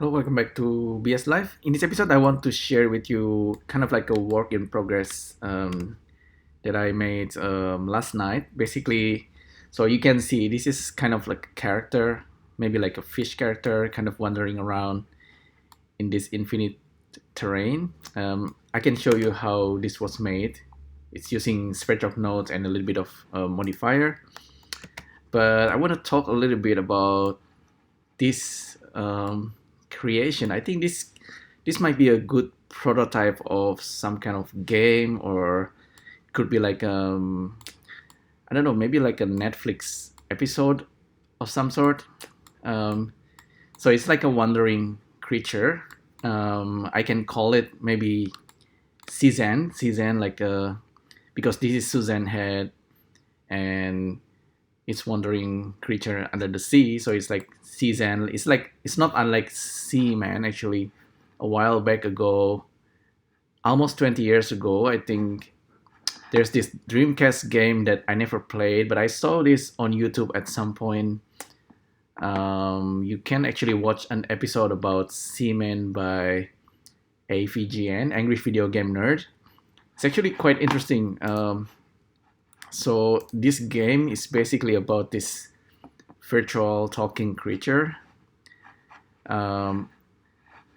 Hello, welcome back to BSLIVE. In this episode, I want to share with you kind of like a work in progress that I made last night. Basically, so you can see this is kind of like a character, maybe like a fish character, kind of wandering around in this infinite terrain. I can show you how this was made. It's using spreadsheet nodes and a little bit of modifier. But I want to talk a little bit about this creation. I think this might be a good prototype of some kind of game, or could be like I don't know, maybe like a Netflix episode of some sort. Um, so it's like a wandering creature. I can call it maybe Sea-Zanne, like because this is Suzanne head and it's wandering creature under the sea. So it's like Sea-Zanne. It's not unlike Seaman actually. A while back ago, almost 20 years ago, I think there's this Dreamcast game that I never played, but I saw this on YouTube at some point. You can actually watch an episode about Seaman by AVGN, Angry Video Game Nerd. It's actually quite interesting. So this game is basically about this virtual talking creature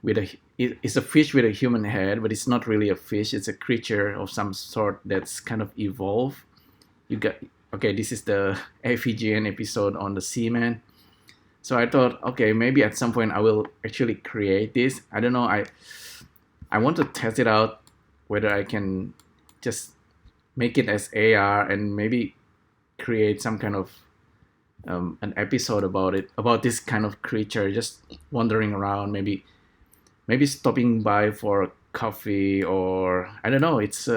with it's a fish with a human head, but it's not really a fish. It's a creature of some sort that's kind of evolved. You got okay. This is the AVGN episode on the Seaman. So I thought, okay, maybe at some point I will actually create this. I don't know. I want to test it out whether I can just make it as AR and maybe create some kind of an episode about it, about this kind of creature just wandering around, maybe stopping by for coffee, or I don't know. It's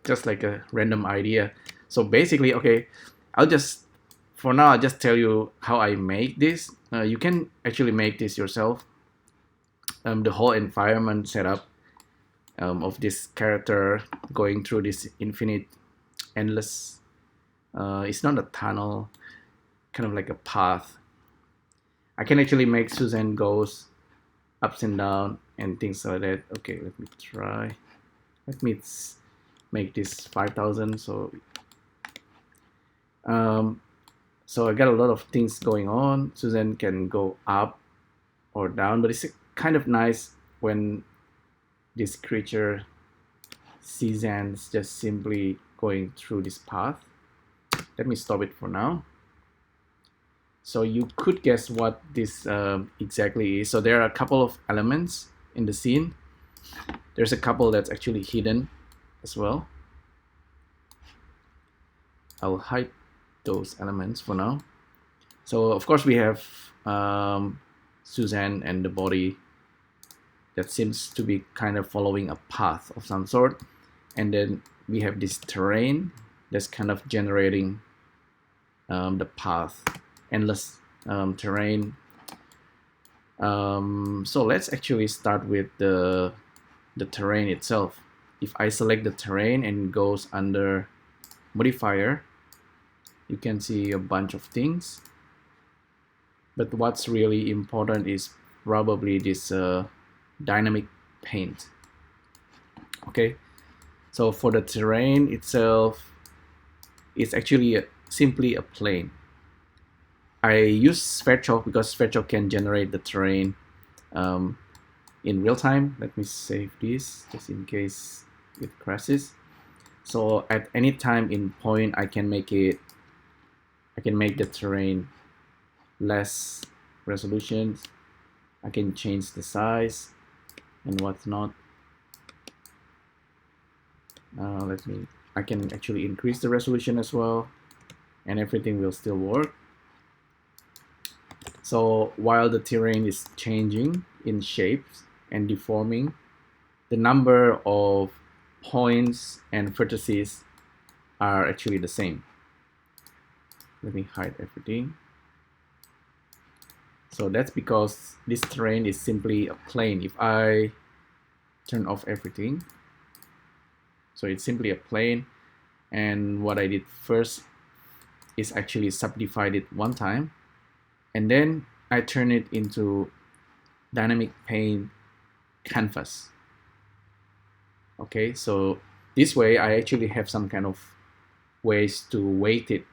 just like a random idea. So basically, okay, I'll just for now I'll just tell you how I make this. You can actually make this yourself. The whole environment setup of this character going through this infinite, endless. It's not a tunnel, kind of like a path. I can actually make Suzanne goes ups and down and things like that. Okay, let me try. Let me make this 5,000. Um, so I got a lot of things going on. Suzanne can go up or down, but it's kind of nice when this creature Sea-Zanne's just simply going through this path. Let me stop it for now. So you could guess what this exactly is. So there are a couple of elements in the scene. There's a couple that's actually hidden as well. I'll hide those elements for now. So of course we have Suzanne and the body that seems to be kind of following a path of some sort. And then we have this terrain that's kind of generating the path, endless terrain. So let's actually start with the terrain itself. If I select the terrain and it goes under modifier, you can see a bunch of things. But what's really important is probably this dynamic paint. Okay, so for the terrain itself, it's actually simply a plane. I use Sphere because Sphere can generate the terrain in real time. Let me save this just in case it crashes. So at any time in point, I can make the terrain less resolution. I can change the size and whatnot. I can actually increase the resolution as well, and everything will still work. So while the terrain is changing in shapes and deforming, the number of points and vertices are actually the same. Let me hide everything. So that's because this terrain is simply a plane. If I turn off everything, so it's simply a plane, and what I did first is actually subdivide it one time, and then I turn it into dynamic paint canvas. Okay, so this way I actually have some kind of ways to weight it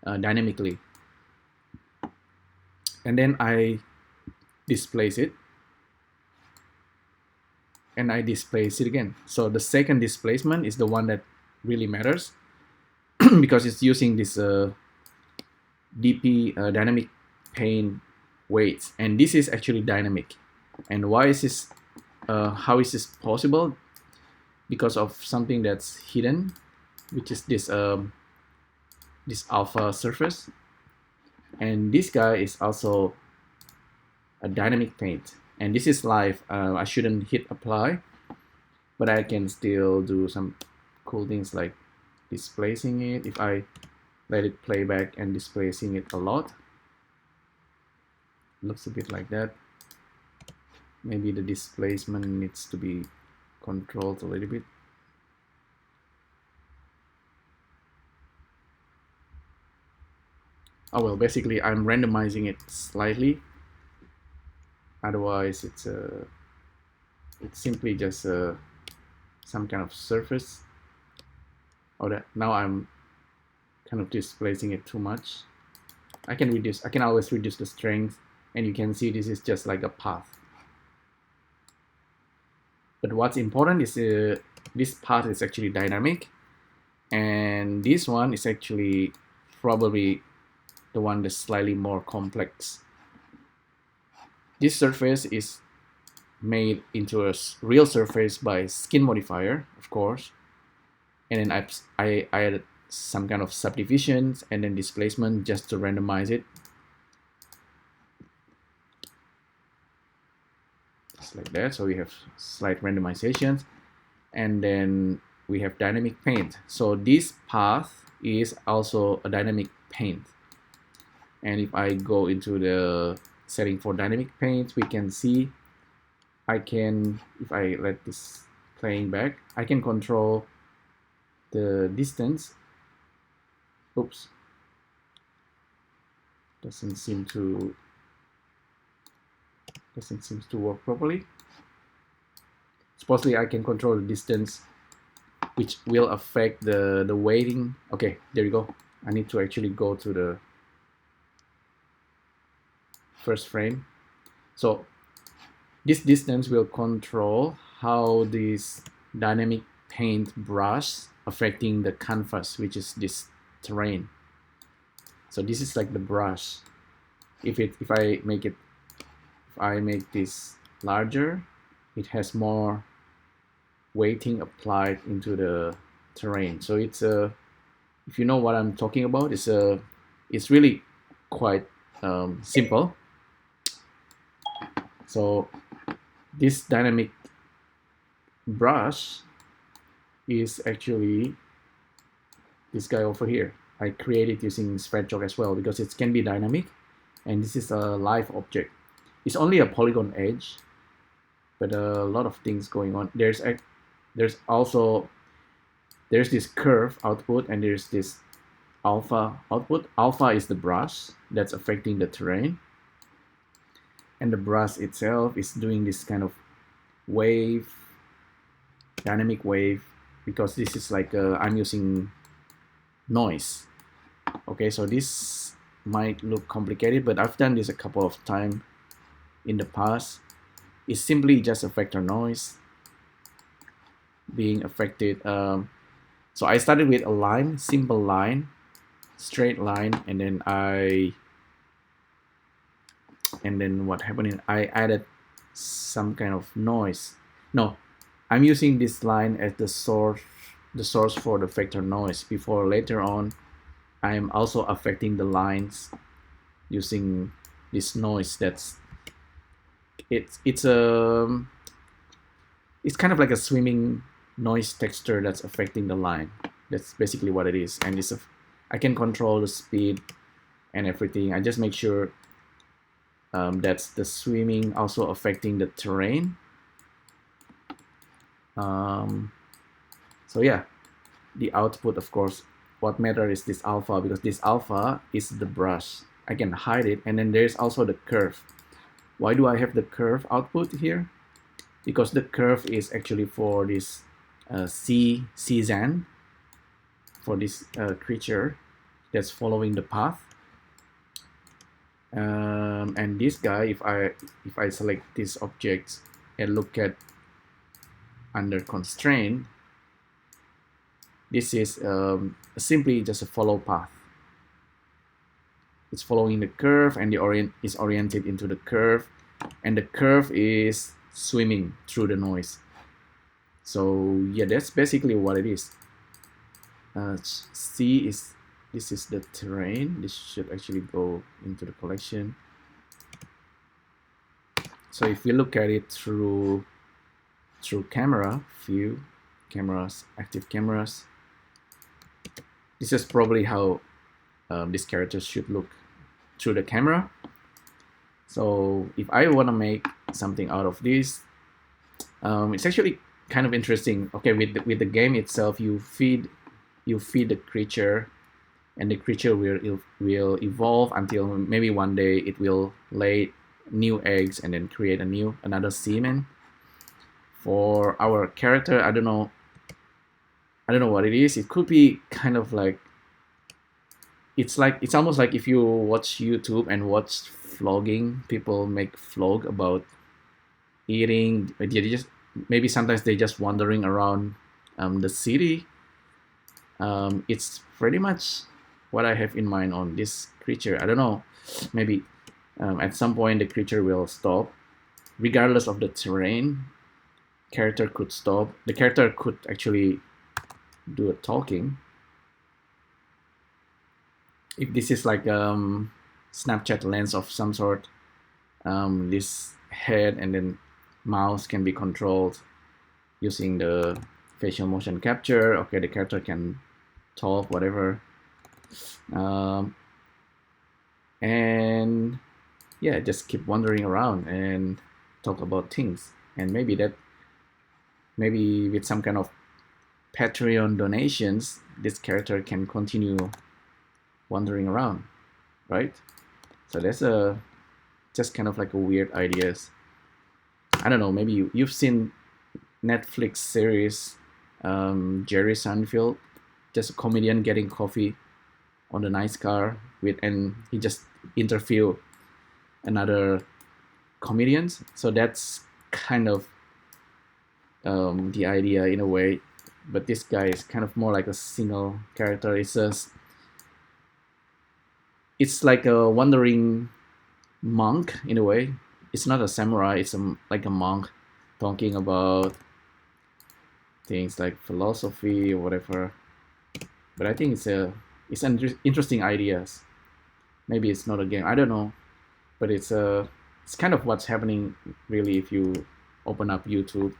dynamically. And then I displace it, and I displace it again. So the second displacement is the one that really matters because it's using this DP dynamic paint weights, and this is actually dynamic. And why is this? How is this possible? Because of something that's hidden, which is this alpha surface, and this guy is also a dynamic paint, and this is live. I shouldn't hit apply, but I can still do some cool things like displacing it. If I let it play back and displacing it a lot, looks a bit like that. Maybe the displacement needs to be controlled a little bit. Oh well, basically I'm randomizing it slightly. Otherwise, it's simply just some kind of surface. Oh, that now I'm kind of displacing it too much. I can always reduce the strength, and you can see this is just like a path. But what's important is this path is actually dynamic, and this one is actually probably the one that's slightly more complex. This surface is made into a real surface by skin modifier, of course, and then I added some kind of subdivisions and then displacement just to randomize it. Just like that. So we have slight randomizations, and then we have dynamic paint. So this path is also a dynamic paint. And if I go into the setting for dynamic paint, we can see if I let this playing back, I can control the distance. Oops, doesn't seem to work properly. Supposedly I can control the distance, which will affect the weighting. Okay, there you go. I need to actually go to the first frame. So this distance will control how this dynamic paint brush affecting the canvas, which is this terrain. So this is like the brush. If I make this larger, it has more weighting applied into the terrain. So it's if you know what I'm talking about, it's really quite simple. So this dynamic brush is actually this guy over here. I created using Spreadchalk as well because it can be dynamic, and this is a live object. It's only a polygon edge, but a lot of things going on. There's this curve output, and there's this alpha output. Alpha is the brush that's affecting the terrain, and the brush itself is doing this kind of wave, dynamic wave, because this is like I'm using noise. Okay, so this might look complicated, but I've done this a couple of times in the past. It's simply just a vector noise being affected. So I started with a line, simple line, straight line, and then what happened is I added some kind of noise. No, I'm using this line as the source for the vector noise. Before later on, I'm also affecting the lines using this noise. It's kind of like a swimming noise texture that's affecting the line. That's basically what it is, and I can control the speed and everything. I just make sure that's the swimming also affecting the terrain. So yeah, the output, of course, what matters is this alpha, because this alpha is the brush. I can hide it, and then there's also the curve, Why do I have the curve output here? Because the curve is actually for this Sea-Zanne, for this creature that's following the path. And this guy, if I select this object and look at under constraint, this is simply just a follow path. It's following the curve, and is oriented into the curve, and the curve is swimming through the noise. So yeah, that's basically what it is. This is the terrain. This should actually go into the collection. So if we look at it through camera view, cameras, active cameras, this is probably how this character should look through the camera. So if I want to make something out of this, it's actually kind of interesting. Okay, with the game itself, you feed the creature, and the creature will evolve until maybe one day it will lay new eggs and then create another seaman. For our character, I don't know what it is. It could be kind of like, it's almost like if you watch YouTube and watch vlogging, people make vlog about eating. Maybe sometimes they just wandering around the city. It's pretty much what I have in mind on this creature. I don't know, maybe at some point the creature will stop, regardless of the terrain. Character could stop. The character could actually do a talking. If this is like Snapchat lens of some sort, this head and then mouse can be controlled using the facial motion capture. Okay, the character can talk, whatever. And yeah, just keep wandering around and talk about things. And maybe with some kind of Patreon donations, this character can continue wandering around, right? So that's just kind of like a weird ideas. I don't know, maybe you've seen Netflix series Jerry Seinfeld, just a comedian getting coffee on a nice car and he just interview another comedians. So that's kind of the idea in a way, but this guy is kind of more like a single character. It's like a wandering monk in a way. It's not a samurai, it's like a monk talking about things like philosophy or whatever. But I think it's interesting ideas. Maybe it's not a game, I don't know, but it's kind of what's happening really if you open up YouTube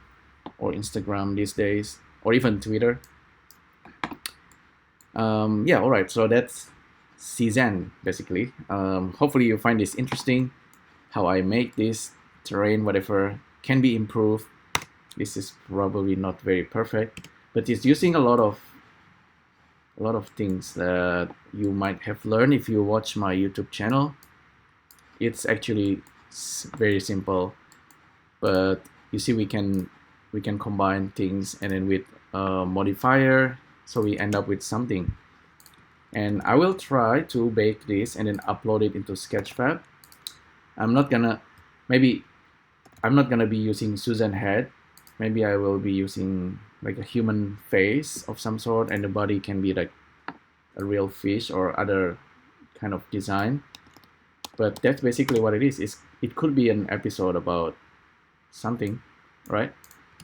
or Instagram these days, or even Twitter. Yeah, all right, so that's Sea-Zanne basically. Hopefully you find this interesting, how I make this terrain, whatever can be improved. This is probably not very perfect, but it's using a lot of things that you might have learned if you watch my YouTube channel. It's actually very simple, but you see we can combine things, and then with a modifier, so we end up with something. And I will try to bake this and then upload it into Sketchfab. I'm not gonna be using Susan head. Maybe I will be using like a human face of some sort, and the body can be like a real fish or other kind of design. But that's basically what it is. It could be an episode about something, right?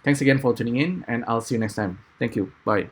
Thanks again for tuning in, and I'll see you next time. Thank you. Bye.